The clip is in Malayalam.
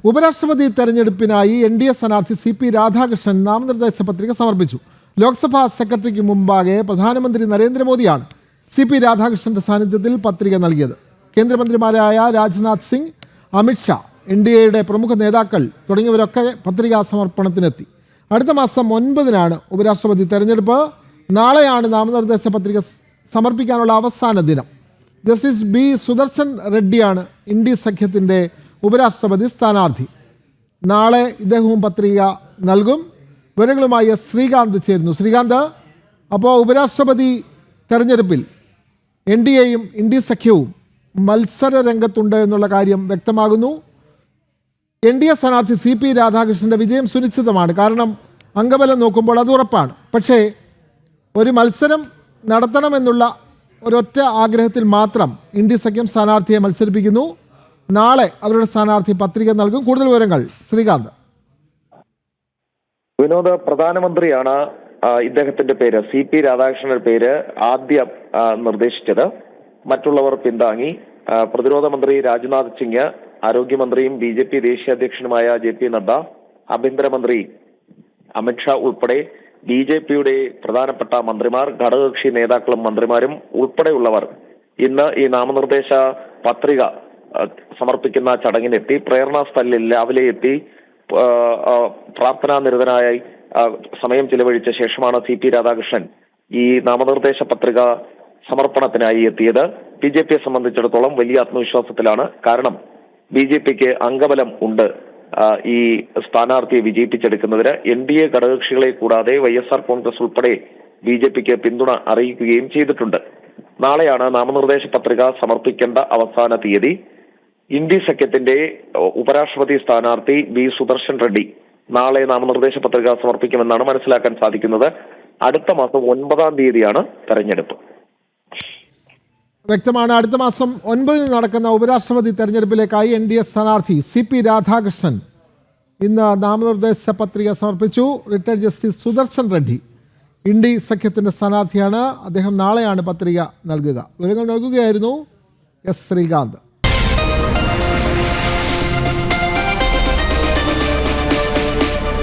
ഉപരാഷ്ട്രപതി തെരഞ്ഞെടുപ്പിനായി NDA സ്ഥാനാർത്ഥി CP രാധാകൃഷ്ണൻ നാമനിർദ്ദേശ പത്രിക സമർപ്പിച്ചു. ലോക്സഭാ സെക്രട്ടറിക്ക് മുമ്പാകെ പ്രധാനമന്ത്രി നരേന്ദ്രമോദിയാണ് CP രാധാകൃഷ്ണന്റെ സാന്നിധ്യത്തിൽ പത്രിക നൽകിയത്. കേന്ദ്രമന്ത്രിമാരായ രാജ്നാഥ് സിംഗ്, അമിത് ഷാ, NDAയുടെ പ്രമുഖ നേതാക്കൾ തുടങ്ങിയവരൊക്കെ പത്രികാ സമർപ്പണത്തിനെത്തി. അടുത്ത മാസം 9-നാണ് ഉപരാഷ്ട്രപതി തെരഞ്ഞെടുപ്പ്. നാളെയാണ് നാമനിർദ്ദേശ പത്രിക സമർപ്പിക്കാനുള്ള അവസാന ദിനം. Justice B. സുദർശൻ റെഡ്ഡിയാണ് ഇന്ത്യ സഖ്യത്തിൻ്റെ ഉപരാഷ്ട്രപതി സ്ഥാനാർത്ഥി. നാളെ ഇദ്ദേഹവും പത്രിക നൽകും. വിവരങ്ങളുമായി ശ്രീകാന്ത് ചേരുന്നു. ശ്രീകാന്ത്, അപ്പോൾ ഉപരാഷ്ട്രപതി തെരഞ്ഞെടുപ്പിൽ NDAയും ഇന്ത്യ സഖ്യവും മത്സര രംഗത്തുണ്ട് എന്നുള്ള കാര്യം വ്യക്തമാകുന്നു. NDA സ്ഥാനാർത്ഥി CP രാധാകൃഷ്ണൻ്റെ വിജയം സുനിശ്ചിതമാണ്. കാരണം അംഗബലം നോക്കുമ്പോൾ അത് ഉറപ്പാണ്. പക്ഷേ ഒരു മത്സരം നടത്തണമെന്നുള്ള ഒരൊറ്റ ആഗ്രഹത്തിൽ മാത്രം ഇന്ത്യ സഖ്യം സ്ഥാനാർത്ഥിയെ മത്സരിപ്പിക്കുന്നു. നാളെ അവരുടെ സ്ഥാനാർത്ഥി പത്രിക നൽകും. കൂടുതൽ വിവരങ്ങൾ ശ്രീകാന്ത്. വിനോദ്, പ്രധാനമന്ത്രിയാണ് ഇദ്ദേഹത്തിന്റെ പേര്, CP രാധാകൃഷ്ണന്റെ പേര് ആദ്യം നിർദ്ദേശിച്ചത്. മറ്റുള്ളവർ പിന്താങ്ങി. പ്രതിരോധ മന്ത്രി രാജ്നാഥ് സിംഗ്, ആരോഗ്യമന്ത്രിയും BJP ദേശീയ അധ്യക്ഷനുമായ JP നദ്ദ, ആഭ്യന്തരമന്ത്രി അമിത് ഷാ ഉൾപ്പെടെ BJPയുടെ പ്രധാനപ്പെട്ട മന്ത്രിമാർ, ഘടകകക്ഷി നേതാക്കളും മന്ത്രിമാരും ഉൾപ്പെടെയുള്ളവർ ഇന്ന് ഈ നാമനിർദ്ദേശ പത്രിക സമർപ്പിക്കുന്ന ചടങ്ങിനെത്തി. പ്രേരണാ സ്ഥലിൽ രാവിലെ എത്തി പ്രാർത്ഥനാ നിരതനായി സമയം ചിലവഴിച്ച ശേഷമാണ് CP രാധാകൃഷ്ണൻ ഈ നാമനിർദ്ദേശ പത്രിക സമർപ്പണത്തിനായി എത്തിയത്. BJPയെ സംബന്ധിച്ചിടത്തോളം വലിയ ആത്മവിശ്വാസത്തിലാണ്. കാരണം BJPക്ക് അംഗബലം ഉണ്ട് ഈ സ്ഥാനാർത്ഥിയെ വിജയിപ്പിച്ചെടുക്കുന്നതിന്. NDA ഘടകകക്ഷികളെ കൂടാതെ YSR കോൺഗ്രസ് ഉൾപ്പെടെ BJPക്ക് പിന്തുണ അറിയിക്കുകയും ചെയ്തിട്ടുണ്ട്. നാളെയാണ് നാമനിർദ്ദേശ പത്രിക സമർപ്പിക്കേണ്ട അവസാന തീയതി. ഇന്ത്യ സഖ്യത്തിന്റെ ഉപരാഷ്ട്രപതി സ്ഥാനാർത്ഥി B. സുദർശൻ റെഡ്ഡി നാളെ നാമനിർദ്ദേശ പത്രിക സമർപ്പിക്കുമെന്നാണ് മനസ്സിലാക്കാൻ സാധിക്കുന്നത്. അടുത്ത മാസം 9-ാം തീയതിയാണ് തെരഞ്ഞെടുപ്പ്. വ്യക്തമാണ്. അടുത്ത മാസം 9-ന് നടക്കുന്ന ഉപരാഷ്ട്രപതി തെരഞ്ഞെടുപ്പിലേക്കായി NDA സ്ഥാനാർത്ഥി CP രാധാകൃഷ്ണൻ ഇന്ന് നാമനിർദ്ദേശ പത്രിക സമർപ്പിച്ചു. Retired justice Sudarshan Reddy India സഖ്യത്തിൻ്റെ സ്ഥാനാർത്ഥിയാണ്. അദ്ദേഹം നാളെയാണ് പത്രിക നൽകുക. വിവരങ്ങൾ നൽകുകയായിരുന്നു ശ്രീകാന്ത്.